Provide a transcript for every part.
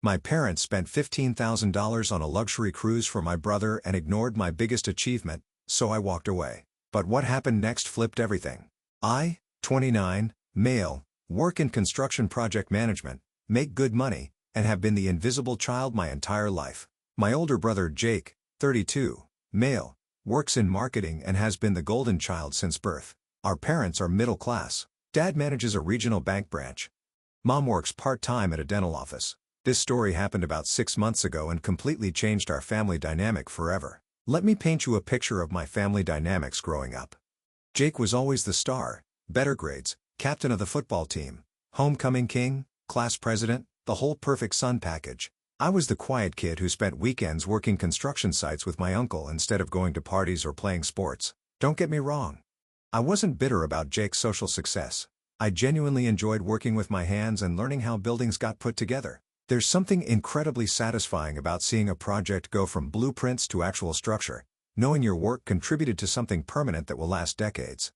My parents spent $15,000 on a luxury cruise for my brother and ignored my biggest achievement, so I walked away. But what happened next flipped everything. I, 29, male, work in construction project management, make good money, and have been the invisible child my entire life. My older brother Jake, 32, male, works in marketing and has been the golden child since birth. Our parents are middle class. Dad manages a regional bank branch. Mom works part-time at a dental office. This story happened about 6 months ago and completely changed our family dynamic forever. Let me paint you a picture of my family dynamics growing up. Jake was always the star, better grades, captain of the football team, homecoming king, class president, the whole perfect son package. I was the quiet kid who spent weekends working construction sites with my uncle instead of going to parties or playing sports. Don't get me wrong. I wasn't bitter about Jake's social success. I genuinely enjoyed working with my hands and learning how buildings got put together. There's something incredibly satisfying about seeing a project go from blueprints to actual structure, knowing your work contributed to something permanent that will last decades.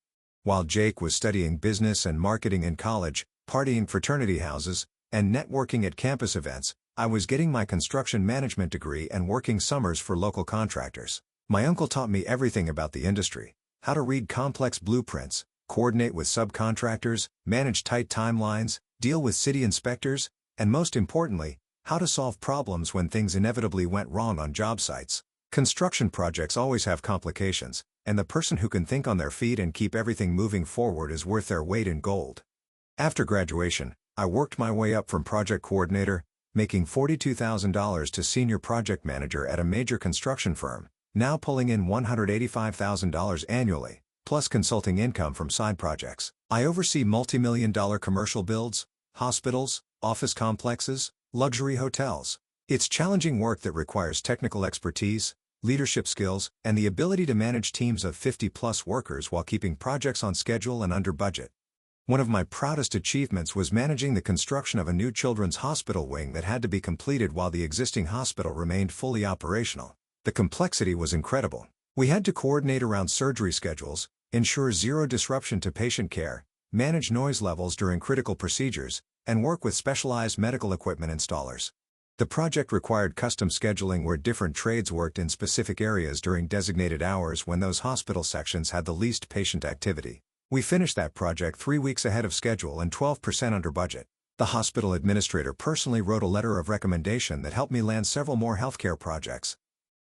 While Jake was studying business and marketing in college, partying fraternity houses, and networking at campus events, I was getting my construction management degree and working summers for local contractors. My uncle taught me everything about the industry: how to read complex blueprints, coordinate with subcontractors, manage tight timelines, deal with city inspectors, and most importantly, how to solve problems when things inevitably went wrong on job sites. Construction projects always have complications, and the person who can think on their feet and keep everything moving forward is worth their weight in gold. After graduation, I worked my way up from project coordinator, making $42,000 to senior project manager at a major construction firm, now pulling in $185,000 annually, plus consulting income from side projects. I oversee multi-million-dollar commercial builds, hospitals, office complexes, luxury hotels. It's challenging work that requires technical expertise, leadership skills, and the ability to manage teams of 50-plus workers while keeping projects on schedule and under budget. One of my proudest achievements was managing the construction of a new children's hospital wing that had to be completed while the existing hospital remained fully operational. The complexity was incredible. We had to coordinate around surgery schedules, ensure zero disruption to patient care, manage noise levels during critical procedures, and work with specialized medical equipment installers. The project required custom scheduling where different trades worked in specific areas during designated hours when those hospital sections had the least patient activity. We finished that project 3 weeks ahead of schedule and 12% under budget. The hospital administrator personally wrote a letter of recommendation that helped me land several more healthcare projects.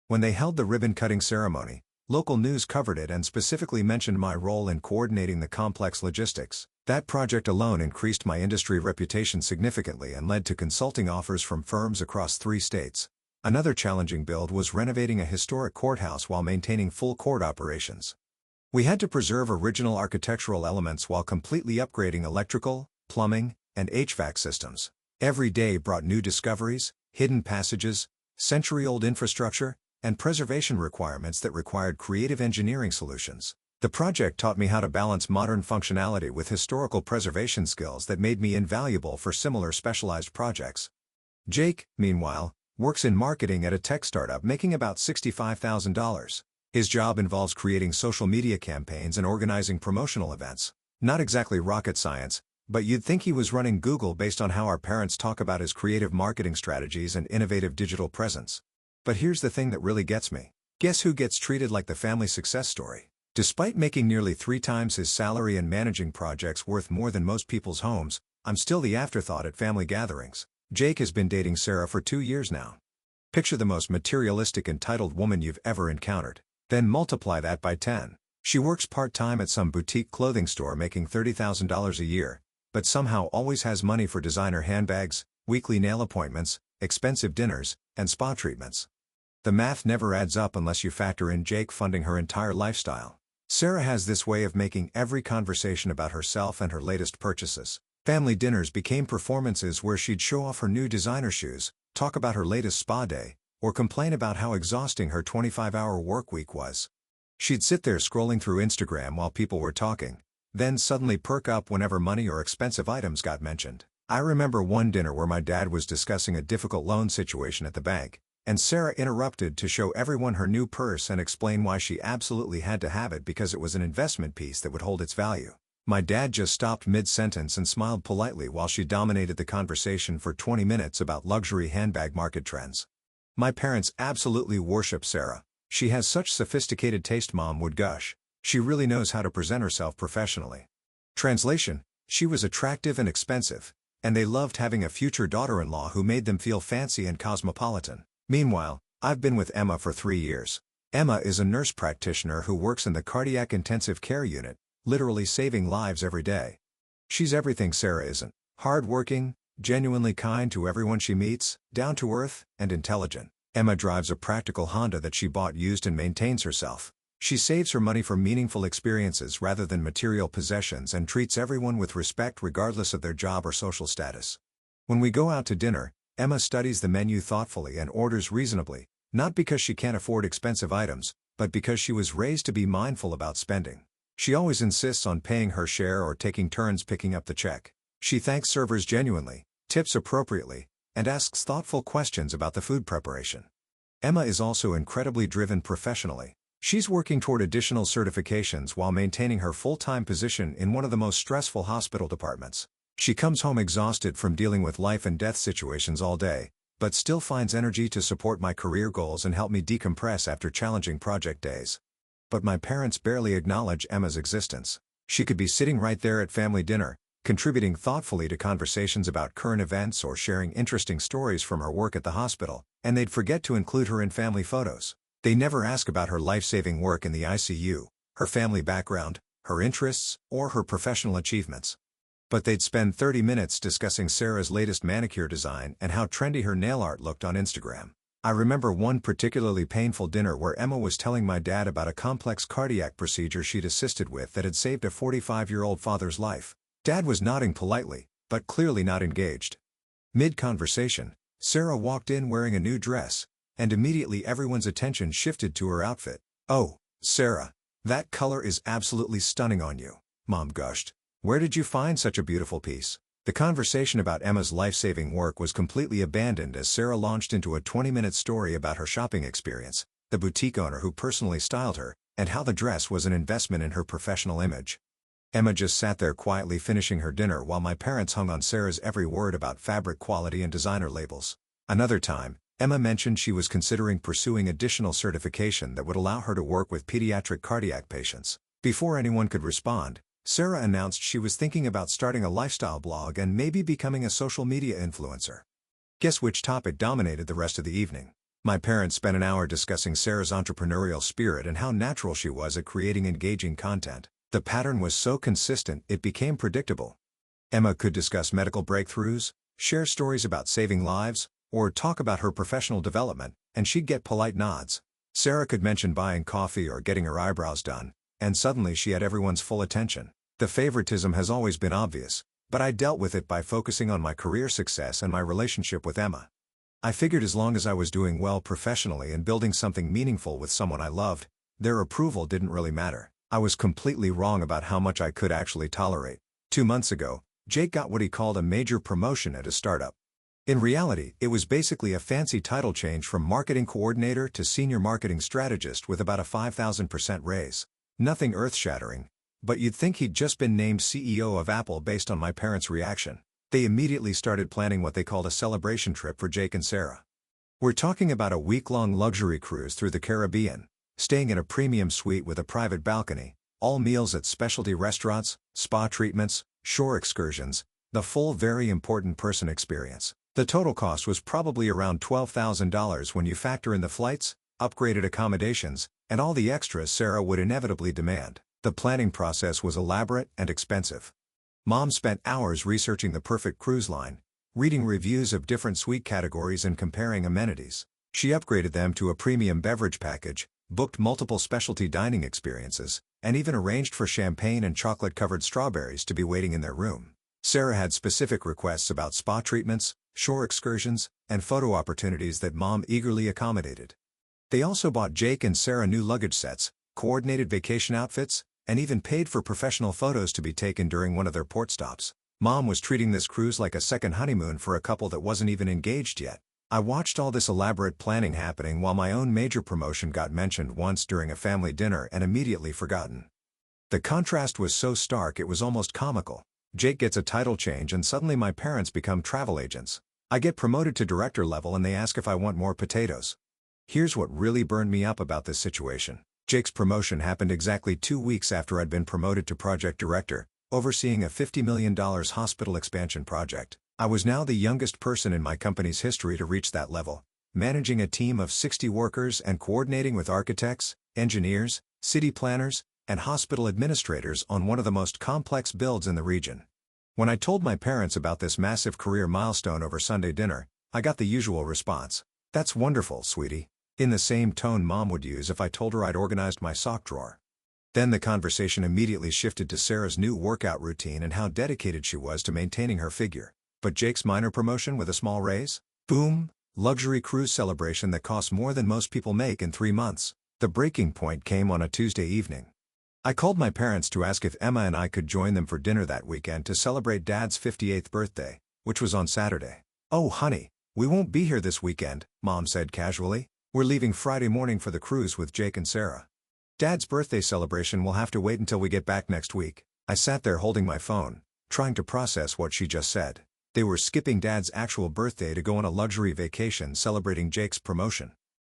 When they held the ribbon-cutting ceremony, local news covered it and specifically mentioned my role in coordinating the complex logistics. That project alone increased my industry reputation significantly and led to consulting offers from firms across 3 states. Another challenging build was renovating a historic courthouse while maintaining full court operations. We had to preserve original architectural elements while completely upgrading electrical, plumbing, and HVAC systems. Every day brought new discoveries, hidden passages, century-old infrastructure, and preservation requirements that required creative engineering solutions. The project taught me how to balance modern functionality with historical preservation skills that made me invaluable for similar specialized projects. Jake, meanwhile, works in marketing at a tech startup making about $65,000. His job involves creating social media campaigns and organizing promotional events. Not exactly rocket science, but you'd think he was running Google based on how our parents talk about his creative marketing strategies and innovative digital presence. But here's the thing that really gets me. Guess who gets treated like the family success story? Despite making nearly 3 times his salary and managing projects worth more than most people's homes, I'm still the afterthought at family gatherings. Jake has been dating Sarah for 2 years now. Picture the most materialistic entitled woman you've ever encountered. Then multiply that by 10. She works part-time at some boutique clothing store making $30,000 a year, but somehow always has money for designer handbags, weekly nail appointments, expensive dinners, and spa treatments. The math never adds up unless you factor in Jake funding her entire lifestyle. Sarah has this way of making every conversation about herself and her latest purchases. Family dinners became performances where she'd show off her new designer shoes, talk about her latest spa day, or complain about how exhausting her 25-hour work week was. She'd sit there scrolling through Instagram while people were talking, then suddenly perk up whenever money or expensive items got mentioned. I remember one dinner where my dad was discussing a difficult loan situation at the bank, and Sarah interrupted to show everyone her new purse and explain why she absolutely had to have it because it was an investment piece that would hold its value. My dad just stopped mid-sentence and smiled politely while she dominated the conversation for 20 minutes about luxury handbag market trends. My parents absolutely worship Sarah. She has such sophisticated taste, Mom would gush. She really knows how to present herself professionally. Translation: she was attractive and expensive, and they loved having a future daughter-in-law who made them feel fancy and cosmopolitan. Meanwhile, I've been with Emma for 3 years. Emma is a nurse practitioner who works in the cardiac intensive care unit, literally saving lives every day. She's everything Sarah isn't: hard-working, genuinely kind to everyone she meets, down-to-earth, and intelligent. Emma drives a practical Honda that she bought used and maintains herself. She saves her money for meaningful experiences rather than material possessions and treats everyone with respect regardless of their job or social status. When we go out to dinner, Emma studies the menu thoughtfully and orders reasonably, not because she can't afford expensive items, but because she was raised to be mindful about spending. She always insists on paying her share or taking turns picking up the check. She thanks servers genuinely, tips appropriately, and asks thoughtful questions about the food preparation. Emma is also incredibly driven professionally. She's working toward additional certifications while maintaining her full-time position in one of the most stressful hospital departments. She comes home exhausted from dealing with life and death situations all day, but still finds energy to support my career goals and help me decompress after challenging project days. But my parents barely acknowledge Emma's existence. She could be sitting right there at family dinner, contributing thoughtfully to conversations about current events or sharing interesting stories from her work at the hospital, and they'd forget to include her in family photos. They never ask about her life-saving work in the ICU, her family background, her interests, or her professional achievements. But they'd spend 30 minutes discussing Sarah's latest manicure design and how trendy her nail art looked on Instagram. I remember one particularly painful dinner where Emma was telling my dad about a complex cardiac procedure she'd assisted with that had saved a 45-year-old father's life. Dad was nodding politely, but clearly not engaged. Mid-conversation, Sarah walked in wearing a new dress, and immediately everyone's attention shifted to her outfit. "Oh, Sarah, that color is absolutely stunning on you," Mom gushed. "Where did you find such a beautiful piece?" The conversation about Emma's life-saving work was completely abandoned as Sarah launched into a 20-minute story about her shopping experience, the boutique owner who personally styled her, and how the dress was an investment in her professional image. Emma just sat there quietly finishing her dinner while my parents hung on Sarah's every word about fabric quality and designer labels. Another time, Emma mentioned she was considering pursuing additional certification that would allow her to work with pediatric cardiac patients. Before anyone could respond, Sarah announced she was thinking about starting a lifestyle blog and maybe becoming a social media influencer. Guess which topic dominated the rest of the evening? My parents spent an hour discussing Sarah's entrepreneurial spirit and how natural she was at creating engaging content. The pattern was so consistent it became predictable. Emma could discuss medical breakthroughs, share stories about saving lives, or talk about her professional development, and she'd get polite nods. Sarah could mention buying coffee or getting her eyebrows done, and suddenly she had everyone's full attention. The favoritism has always been obvious, but I dealt with it by focusing on my career success and my relationship with Emma. I figured as long as I was doing well professionally and building something meaningful with someone I loved, their approval didn't really matter. I was completely wrong about how much I could actually tolerate. 2 months ago, Jake got what he called a major promotion at a startup. In reality, it was basically a fancy title change from marketing coordinator to senior marketing strategist with about a 5,000% raise. Nothing earth-shattering, but you'd think he'd just been named CEO of Apple based on my parents' reaction. They immediately started planning what they called a celebration trip for Jake and Sarah. We're talking about a week-long luxury cruise through the Caribbean, staying in a premium suite with a private balcony, all meals at specialty restaurants, spa treatments, shore excursions, the full very important person experience. The total cost was probably around $12,000 when you factor in the flights, upgraded accommodations, and all the extras Sarah would inevitably demand. The planning process was elaborate and expensive. Mom spent hours researching the perfect cruise line, reading reviews of different suite categories and comparing amenities. She upgraded them to a premium beverage package, booked multiple specialty dining experiences, and even arranged for champagne and chocolate-covered strawberries to be waiting in their room. Sarah had specific requests about spa treatments, shore excursions, and photo opportunities that Mom eagerly accommodated. They also bought Jake and Sarah new luggage sets, coordinated vacation outfits, and even paid for professional photos to be taken during one of their port stops. Mom was treating this cruise like a second honeymoon for a couple that wasn't even engaged yet. I watched all this elaborate planning happening while my own major promotion got mentioned once during a family dinner and immediately forgotten. The contrast was so stark it was almost comical. Jake gets a title change and suddenly my parents become travel agents. I get promoted to director level and they ask if I want more potatoes. Here's what really burned me up about this situation. Jake's promotion happened exactly 2 weeks after I'd been promoted to project director, overseeing a $50 million hospital expansion project. I was now the youngest person in my company's history to reach that level, managing a team of 60 workers and coordinating with architects, engineers, city planners, and hospital administrators on one of the most complex builds in the region. When I told my parents about this massive career milestone over Sunday dinner, I got the usual response. "That's wonderful, sweetie," in the same tone Mom would use if I told her I'd organized my sock drawer. Then the conversation immediately shifted to Sarah's new workout routine and how dedicated she was to maintaining her figure. But Jake's minor promotion with a small raise? Boom! Luxury cruise celebration that costs more than most people make in 3 months. The breaking point came on a Tuesday evening. I called my parents to ask if Emma and I could join them for dinner that weekend to celebrate Dad's 58th birthday, which was on Saturday. "Oh honey, we won't be here this weekend," Mom said casually. "We're leaving Friday morning for the cruise with Jake and Sarah. Dad's birthday celebration will have to wait until we get back next week." I sat there holding my phone, trying to process what she just said. They were skipping Dad's actual birthday to go on a luxury vacation celebrating Jake's promotion.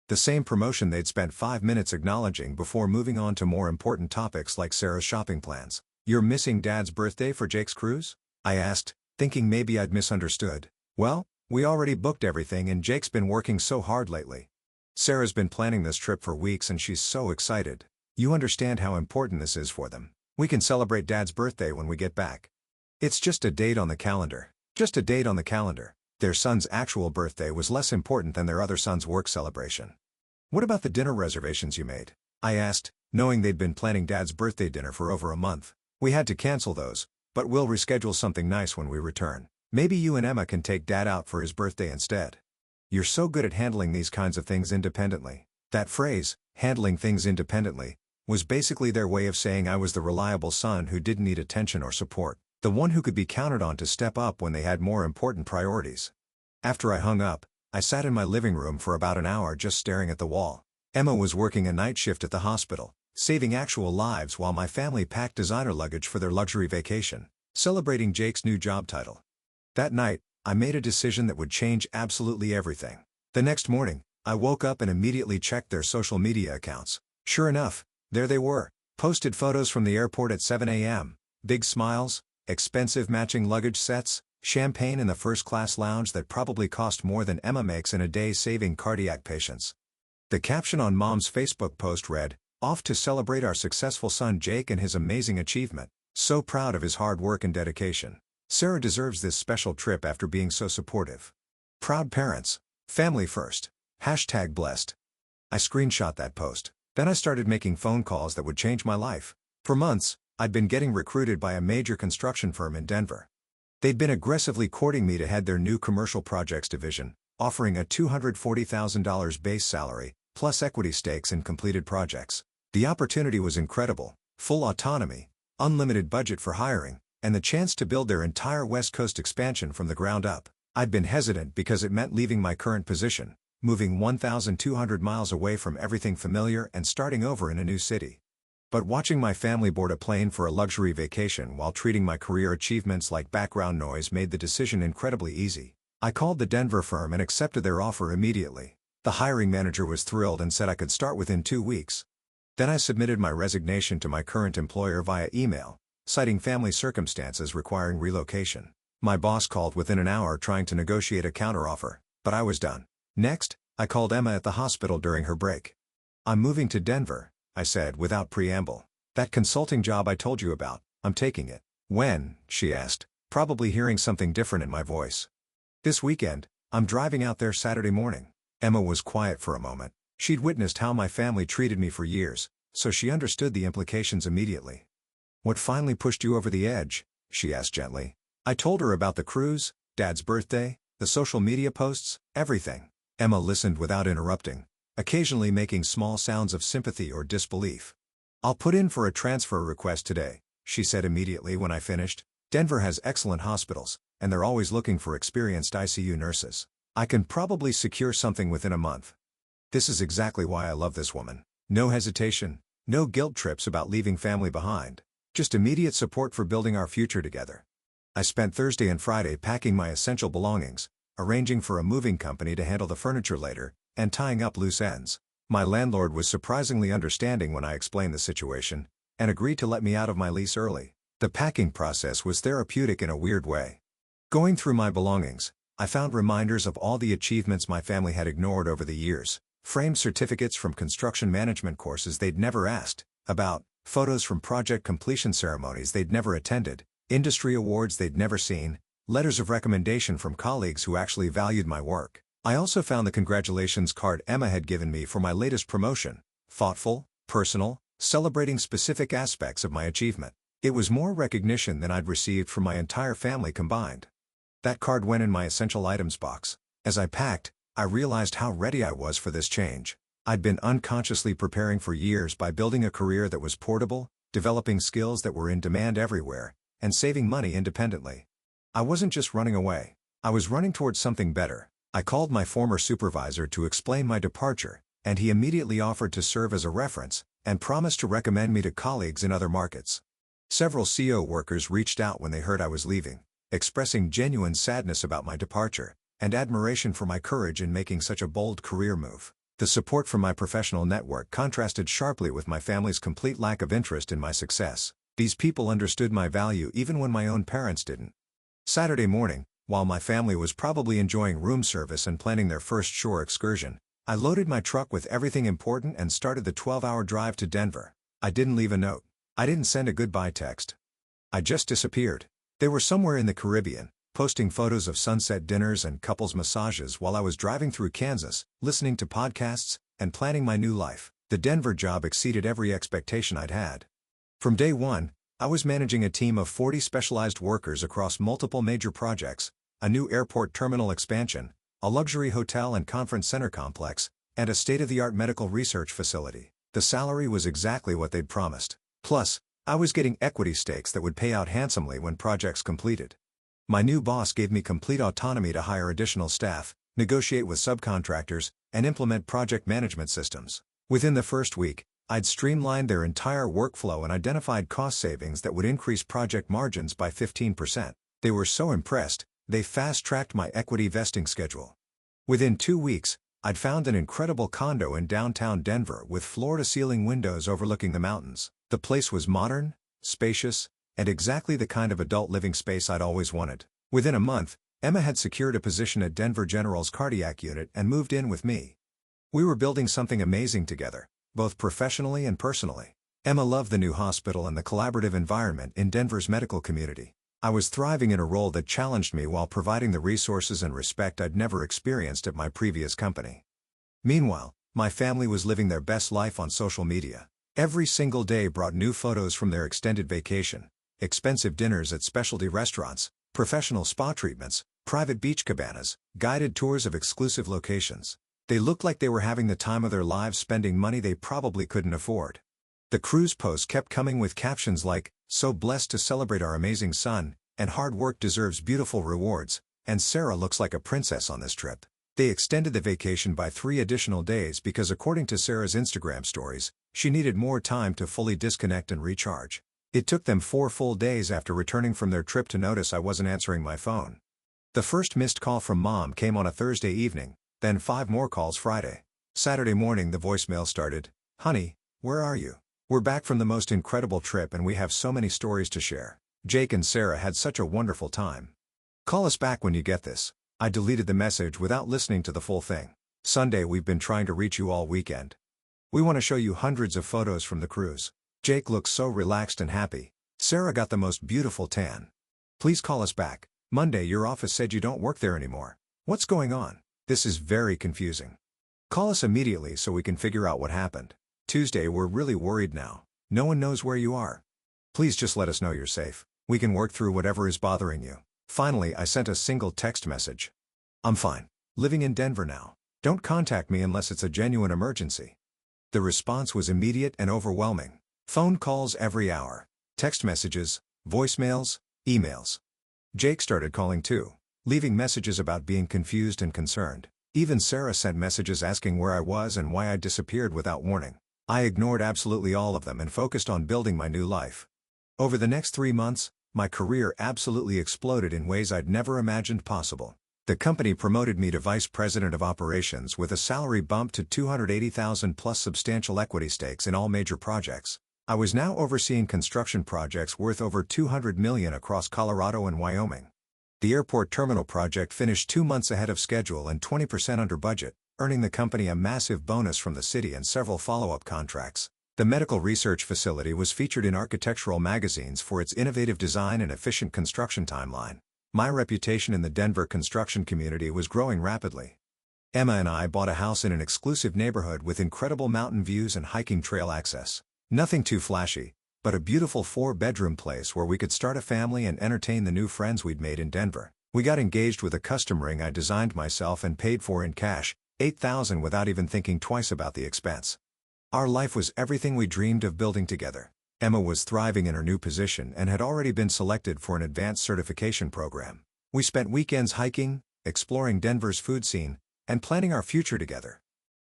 The same promotion they'd spent 5 minutes acknowledging before moving on to more important topics like Sarah's shopping plans. "You're missing Dad's birthday for Jake's cruise?" I asked, thinking maybe I'd misunderstood. "Well, we already booked everything and Jake's been working so hard lately. Sarah's been planning this trip for weeks and she's so excited. You understand how important this is for them. We can celebrate Dad's birthday when we get back. It's just a date on the calendar. Just a date on the calendar." Their son's actual birthday was less important than their other son's work celebration. "What about the dinner reservations you made?" I asked, knowing they'd been planning Dad's birthday dinner for over a month. "We had to cancel those, but we'll reschedule something nice when we return. Maybe you and Emma can take Dad out for his birthday instead. You're so good at handling these kinds of things independently." That phrase, "handling things independently," was basically their way of saying I was the reliable son who didn't need attention or support. The one who could be counted on to step up when they had more important priorities. After I hung up, I sat in my living room for about an hour just staring at the wall. Emma was working a night shift at the hospital, saving actual lives while my family packed designer luggage for their luxury vacation, celebrating Jake's new job title. That night, I made a decision that would change absolutely everything. The next morning, I woke up and immediately checked their social media accounts. Sure enough, there they were, posted photos from the airport at 7 a.m., big smiles, expensive matching luggage sets, champagne in the first-class lounge that probably cost more than Emma makes in a day saving cardiac patients. The caption on Mom's Facebook post read, "Off to celebrate our successful son Jake and his amazing achievement. So proud of his hard work and dedication. Sarah deserves this special trip after being so supportive. Proud parents. Family first. #blessed." I screenshot that post. Then I started making phone calls that would change my life. For months, I'd been getting recruited by a major construction firm in Denver. They'd been aggressively courting me to head their new commercial projects division, offering a $240,000 base salary, plus equity stakes in completed projects. The opportunity was incredible: full autonomy, unlimited budget for hiring, and the chance to build their entire West Coast expansion from the ground up. I'd been hesitant because it meant leaving my current position, moving 1,200 miles away from everything familiar and starting over in a new city. But watching my family board a plane for a luxury vacation while treating my career achievements like background noise made the decision incredibly easy. I called the Denver firm and accepted their offer immediately. The hiring manager was thrilled and said I could start within 2 weeks. Then I submitted my resignation to my current employer via email, citing family circumstances requiring relocation. My boss called within an hour trying to negotiate a counteroffer, but I was done. Next, I called Emma at the hospital during her break. "I'm moving to Denver," I said without preamble. "That consulting job I told you about, I'm taking it." "When?" she asked, probably hearing something different in my voice. "This weekend. I'm driving out there Saturday morning." Emma was quiet for a moment. She'd witnessed how my family treated me for years, so she understood the implications immediately. "What finally pushed you over the edge?" she asked gently. I told her about the cruise, Dad's birthday, the social media posts, everything. Emma listened without interrupting, occasionally making small sounds of sympathy or disbelief. "I'll put in for a transfer request today," she said immediately when I finished. "Denver has excellent hospitals, and they're always looking for experienced ICU nurses. I can probably secure something within a month." This is exactly why I love this woman. No hesitation, no guilt trips about leaving family behind. Just immediate support for building our future together. I spent Thursday and Friday packing my essential belongings, arranging for a moving company to handle the furniture later, and tying up loose ends. My landlord was surprisingly understanding when I explained the situation, and agreed to let me out of my lease early. The packing process was therapeutic in a weird way. Going through my belongings, I found reminders of all the achievements my family had ignored over the years, framed certificates from construction management courses they'd never asked about, photos from project completion ceremonies they'd never attended, industry awards they'd never seen, letters of recommendation from colleagues who actually valued my work. I also found the congratulations card Emma had given me for my latest promotion, thoughtful, personal, celebrating specific aspects of my achievement. It was more recognition than I'd received from my entire family combined. That card went in my essential items box. As I packed, I realized how ready I was for this change. I'd been unconsciously preparing for years by building a career that was portable, developing skills that were in demand everywhere, and saving money independently. I wasn't just running away. I was running towards something better. I called my former supervisor to explain my departure, and he immediately offered to serve as a reference, and promised to recommend me to colleagues in other markets. Several CO workers reached out when they heard I was leaving, expressing genuine sadness about my departure, and admiration for my courage in making such a bold career move. The support from my professional network contrasted sharply with my family's complete lack of interest in my success. These people understood my value even when my own parents didn't. Saturday morning, while my family was probably enjoying room service and planning their first shore excursion, I loaded my truck with everything important and started the 12-hour drive to Denver. I didn't leave a note. I didn't send a goodbye text. I just disappeared. They were somewhere in the Caribbean, posting photos of sunset dinners and couples massages while I was driving through Kansas, listening to podcasts, and planning my new life. The Denver job exceeded every expectation I'd had. From day one, I was managing a team of 40 specialized workers across multiple major projects, a new airport terminal expansion, a luxury hotel and conference center complex, and a state-of-the-art medical research facility. The salary was exactly what they'd promised. Plus, I was getting equity stakes that would pay out handsomely when projects completed. My new boss gave me complete autonomy to hire additional staff, negotiate with subcontractors, and implement project management systems. Within the first week, I'd streamlined their entire workflow and identified cost savings that would increase project margins by 15%. They were so impressed, they fast-tracked my equity vesting schedule. Within 2 weeks, I'd found an incredible condo in downtown Denver with floor-to-ceiling windows overlooking the mountains. The place was modern, spacious, and exactly the kind of adult living space I'd always wanted. Within a month, Emma had secured a position at Denver General's cardiac unit and moved in with me. We were building something amazing together, both professionally and personally. Emma loved the new hospital and the collaborative environment in Denver's medical community. I was thriving in a role that challenged me while providing the resources and respect I'd never experienced at my previous company. Meanwhile, my family was living their best life on social media. Every single day brought new photos from their extended vacation, expensive dinners at specialty restaurants, professional spa treatments, private beach cabanas, guided tours of exclusive locations. They looked like they were having the time of their lives spending money they probably couldn't afford. The cruise posts kept coming with captions like, "So blessed to celebrate our amazing son," and "Hard work deserves beautiful rewards," and "Sarah looks like a princess on this trip." They extended the vacation by 3 additional days because, according to Sarah's Instagram stories, she needed more time to fully disconnect and recharge. It took them 4 full days after returning from their trip to notice I wasn't answering my phone. The first missed call from Mom came on a Thursday evening, then 5 more calls Friday. Saturday morning the voicemail started, "Honey, where are you? We're back from the most incredible trip and we have so many stories to share. Jake and Sarah had such a wonderful time. Call us back when you get this." I deleted the message without listening to the full thing. Sunday, "We've been trying to reach you all weekend. We want to show you hundreds of photos from the cruise. Jake looks so relaxed and happy. Sarah got the most beautiful tan. Please call us back. Monday, your office said you don't work there anymore. What's going on? This is very confusing. Call us immediately so we can figure out what happened. Tuesday, we're really worried now. No one knows where you are. Please just let us know you're safe. We can work through whatever is bothering you." Finally, I sent a single text message. "I'm fine. Living in Denver now. Don't contact me unless it's a genuine emergency." The response was immediate and overwhelming. Phone calls every hour. Text messages, voicemails, emails. Jake started calling too, leaving messages about being confused and concerned. Even Sarah sent messages asking where I was and why I disappeared without warning. I ignored absolutely all of them and focused on building my new life. Over the next 3 months, my career absolutely exploded in ways I'd never imagined possible. The company promoted me to Vice President of Operations with a salary bump to $280,000 plus substantial equity stakes in all major projects. I was now overseeing construction projects worth over $200 million across Colorado and Wyoming. The airport terminal project finished 2 months ahead of schedule and 20% under budget, earning the company a massive bonus from the city and several follow-up contracts. The medical research facility was featured in architectural magazines for its innovative design and efficient construction timeline. My reputation in the Denver construction community was growing rapidly. Emma and I bought a house in an exclusive neighborhood with incredible mountain views and hiking trail access. Nothing too flashy, but a beautiful 4-bedroom place where we could start a family and entertain the new friends we'd made in Denver. We got engaged with a custom ring I designed myself and paid for in cash, $8,000 without even thinking twice about the expense. Our life was everything we dreamed of building together. Emma was thriving in her new position and had already been selected for an advanced certification program. We spent weekends hiking, exploring Denver's food scene, and planning our future together.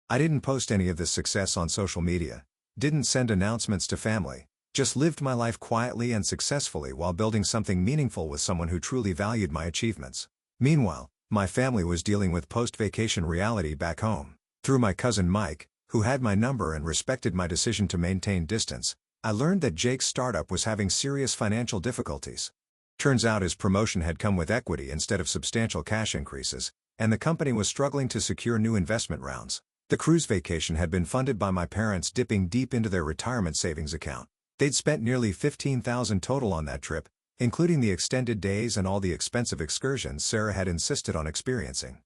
I didn't post any of this success on social media, didn't send announcements to family, just lived my life quietly and successfully while building something meaningful with someone who truly valued my achievements. Meanwhile, my family was dealing with post-vacation reality back home. Through my cousin Mike, who had my number and respected my decision to maintain distance, I learned that Jake's startup was having serious financial difficulties. Turns out his promotion had come with equity instead of substantial cash increases, and the company was struggling to secure new investment rounds. The cruise vacation had been funded by my parents dipping deep into their retirement savings account. They'd spent nearly $15,000 total on that trip, including the extended days and all the expensive excursions Sarah had insisted on experiencing.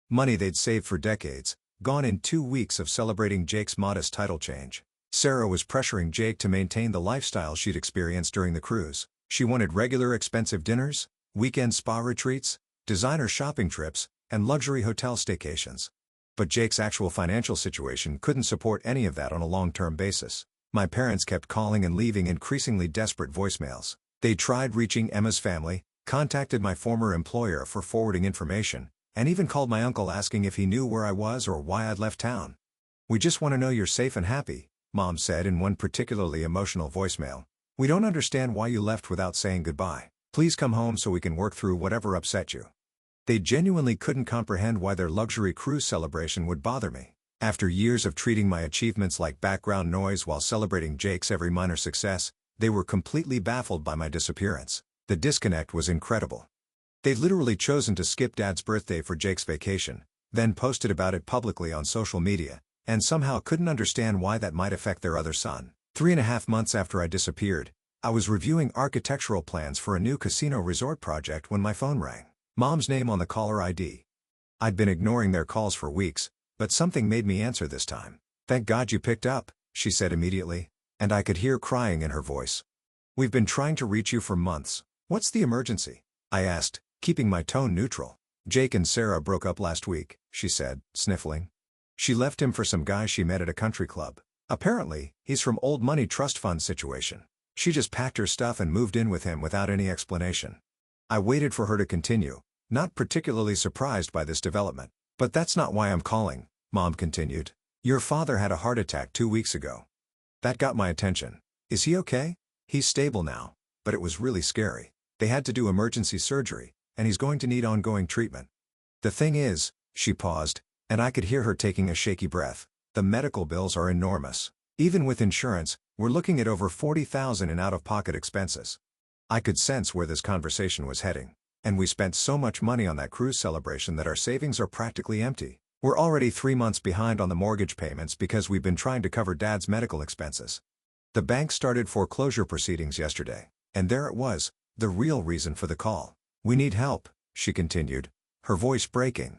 Money they'd saved for decades, gone in 2 weeks of celebrating Jake's modest title change. Sarah was pressuring Jake to maintain the lifestyle she'd experienced during the cruise. She wanted regular expensive dinners, weekend spa retreats, designer shopping trips, and luxury hotel staycations. But Jake's actual financial situation couldn't support any of that on a long-term basis. My parents kept calling and leaving increasingly desperate voicemails. They tried reaching Emma's family, contacted my former employer for forwarding information, and even called my uncle asking if he knew where I was or why I'd left town. "We just want to know you're safe and happy," Mom said in one particularly emotional voicemail. "We don't understand why you left without saying goodbye. Please come home so we can work through whatever upset you." They genuinely couldn't comprehend why their luxury cruise celebration would bother me. After years of treating my achievements like background noise while celebrating Jake's every minor success, they were completely baffled by my disappearance. The disconnect was incredible. They'd literally chosen to skip Dad's birthday for Jake's vacation, then posted about it publicly on social media, and somehow couldn't understand why that might affect their other son. 3.5 months after I disappeared, I was reviewing architectural plans for a new casino resort project when my phone rang. Mom's name on the caller ID. I'd been ignoring their calls for weeks, but something made me answer this time. "Thank God you picked up," she said immediately, and I could hear crying in her voice. "We've been trying to reach you for months. What's the emergency?" I asked, keeping my tone neutral. "Jake and Sarah broke up last week," she said, sniffling. "She left him for some guy she met at a country club. Apparently, he's from old money trust fund situation. She just packed her stuff and moved in with him without any explanation." I waited for her to continue, not particularly surprised by this development. "But that's not why I'm calling," Mom continued. "Your father had a heart attack 2 weeks ago. That got my attention. Is he okay?" "He's stable now, but it was really scary. They had to do emergency surgery, and he's going to need ongoing treatment. The thing is," she paused, and I could hear her taking a shaky breath, "the medical bills are enormous. Even with insurance, we're looking at over $40,000 in out-of-pocket expenses." I could sense where this conversation was heading. "And we spent so much money on that cruise celebration that our savings are practically empty. We're already 3 months behind on the mortgage payments because we've been trying to cover Dad's medical expenses. The bank started foreclosure proceedings yesterday, and there it was, the real reason for the call. We need help," she continued, her voice breaking.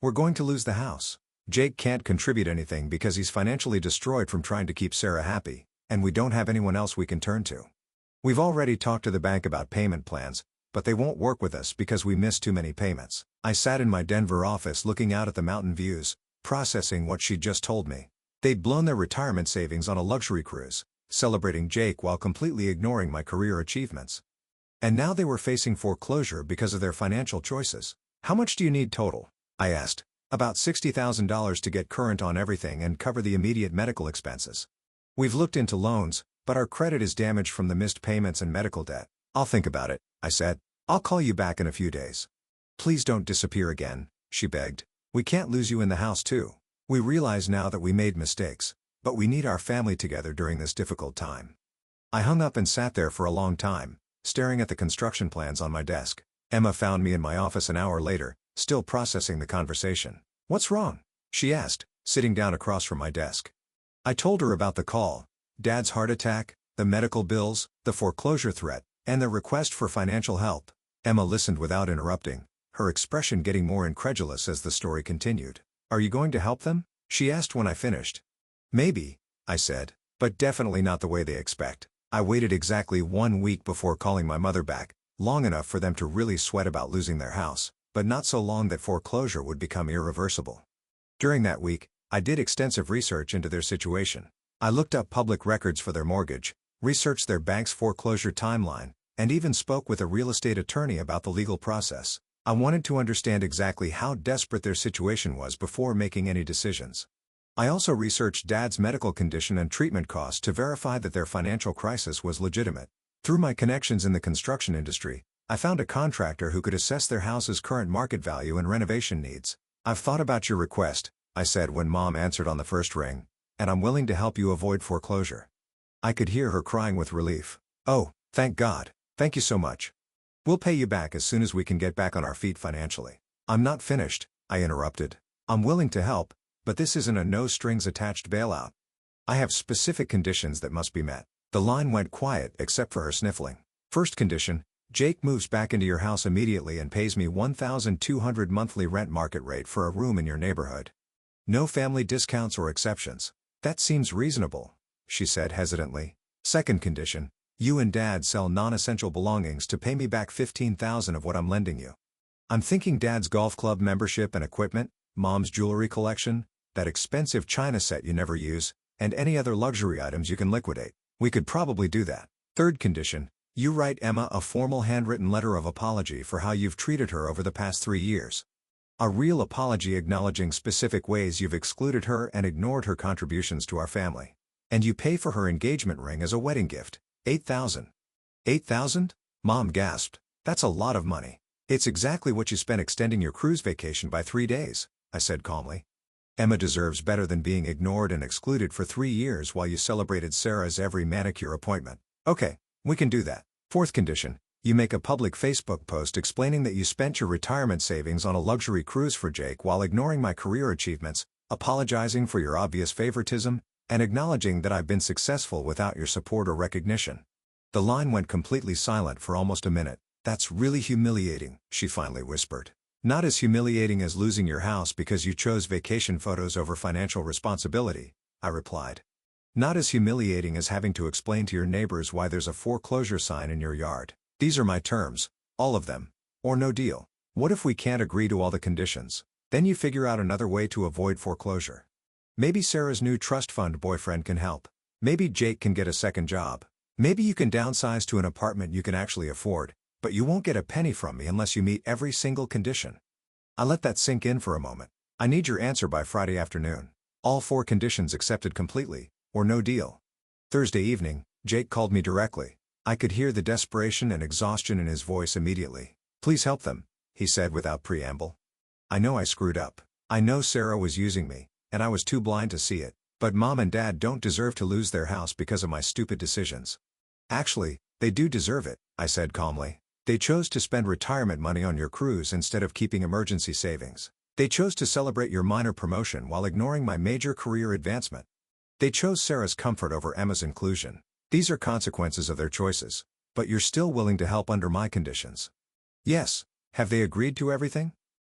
"We're going to lose the house. Jake can't contribute anything because he's financially destroyed from trying to keep Sarah happy, and we don't have anyone else we can turn to. We've already talked to the bank about payment plans, but they won't work with us because we missed too many payments." I sat in my Denver office looking out at the mountain views, processing what she'd just told me. They'd blown their retirement savings on a luxury cruise, celebrating Jake while completely ignoring my career achievements. And now they were facing foreclosure because of their financial choices. "How much do you need total?" I asked. "About $60,000 to get current on everything and cover the immediate medical expenses. We've looked into loans, but our credit is damaged from the missed payments and medical debt. I'll think about it, I said. I'll call you back in a few days. Please don't disappear again, she begged. We can't lose you in the house too. We realize now that we made mistakes, but we need our family together during this difficult time. I hung up and sat there for a long time, staring at the construction plans on my desk. Emma found me in my office an hour later, still processing the conversation. What's wrong? She asked, sitting down across from my desk. I told her about the call, Dad's heart attack, the medical bills, the foreclosure threat, and the request for financial help. Emma listened without interrupting, her expression getting more incredulous as the story continued. Are you going to help them? She asked when I finished. Maybe, I said, but definitely not the way they expect. I waited exactly 1 week before calling my mother back, long enough for them to really sweat about losing their house, but not so long that foreclosure would become irreversible. During that week, I did extensive research into their situation. I looked up public records for their mortgage, researched their bank's foreclosure timeline, and even spoke with a real estate attorney about the legal process. I wanted to understand exactly how desperate their situation was before making any decisions. I also researched Dad's medical condition and treatment costs to verify that their financial crisis was legitimate. Through my connections in the construction industry, I found a contractor who could assess their house's current market value and renovation needs. I've thought about your request, I said when Mom answered on the first ring, and I'm willing to help you avoid foreclosure. I could hear her crying with relief. Oh, thank God. Thank you so much. We'll pay you back as soon as we can get back on our feet financially. I'm not finished, I interrupted. I'm willing to help, but this isn't a no-strings-attached bailout. I have specific conditions that must be met. The line went quiet except for her sniffling. First condition, Jake moves back into your house immediately and pays me $1,200 monthly rent market rate for a room in your neighborhood. No family discounts or exceptions. That seems reasonable, she said hesitantly. Second condition, you and Dad sell non-essential belongings to pay me back $15,000 of what I'm lending you. I'm thinking Dad's golf club membership and equipment, Mom's jewelry collection, that expensive china set you never use, and any other luxury items you can liquidate. We could probably do that. Third condition, you write Emma a formal handwritten letter of apology for how you've treated her over the past 3 years. A real apology acknowledging specific ways you've excluded her and ignored her contributions to our family. And you pay for her engagement ring as a wedding gift. $8,000. $8,000? Mom gasped. That's a lot of money. It's exactly what you spent extending your cruise vacation by 3 days, I said calmly. Emma deserves better than being ignored and excluded for 3 years while you celebrated Sarah's every manicure appointment. Okay, we can do that. Fourth condition, you make a public Facebook post explaining that you spent your retirement savings on a luxury cruise for Jake while ignoring my career achievements, apologizing for your obvious favoritism, and acknowledging that I've been successful without your support or recognition. The line went completely silent for almost a minute. That's really humiliating, she finally whispered. Not as humiliating as losing your house because you chose vacation photos over financial responsibility, I replied. Not as humiliating as having to explain to your neighbors why there's a foreclosure sign in your yard. These are my terms, all of them, or no deal. What if we can't agree to all the conditions? Then you figure out another way to avoid foreclosure. Maybe Sarah's new trust fund boyfriend can help. Maybe Jake can get a second job. Maybe you can downsize to an apartment you can actually afford, but you won't get a penny from me unless you meet every single condition. I let that sink in for a moment. I need your answer by Friday afternoon. All 4 conditions accepted completely, or no deal. Thursday evening, Jake called me directly. I could hear the desperation and exhaustion in his voice immediately. Please help them, he said without preamble. I know I screwed up. I know Sarah was using me, and I was too blind to see it, but Mom and Dad don't deserve to lose their house because of my stupid decisions. Actually, they do deserve it, I said calmly. They chose to spend retirement money on your cruise instead of keeping emergency savings. They chose to celebrate your minor promotion while ignoring my major career advancement. They chose Sarah's comfort over Emma's inclusion. These are consequences of their choices, but you're still willing to help under my conditions. Yes. Have they agreed to everything?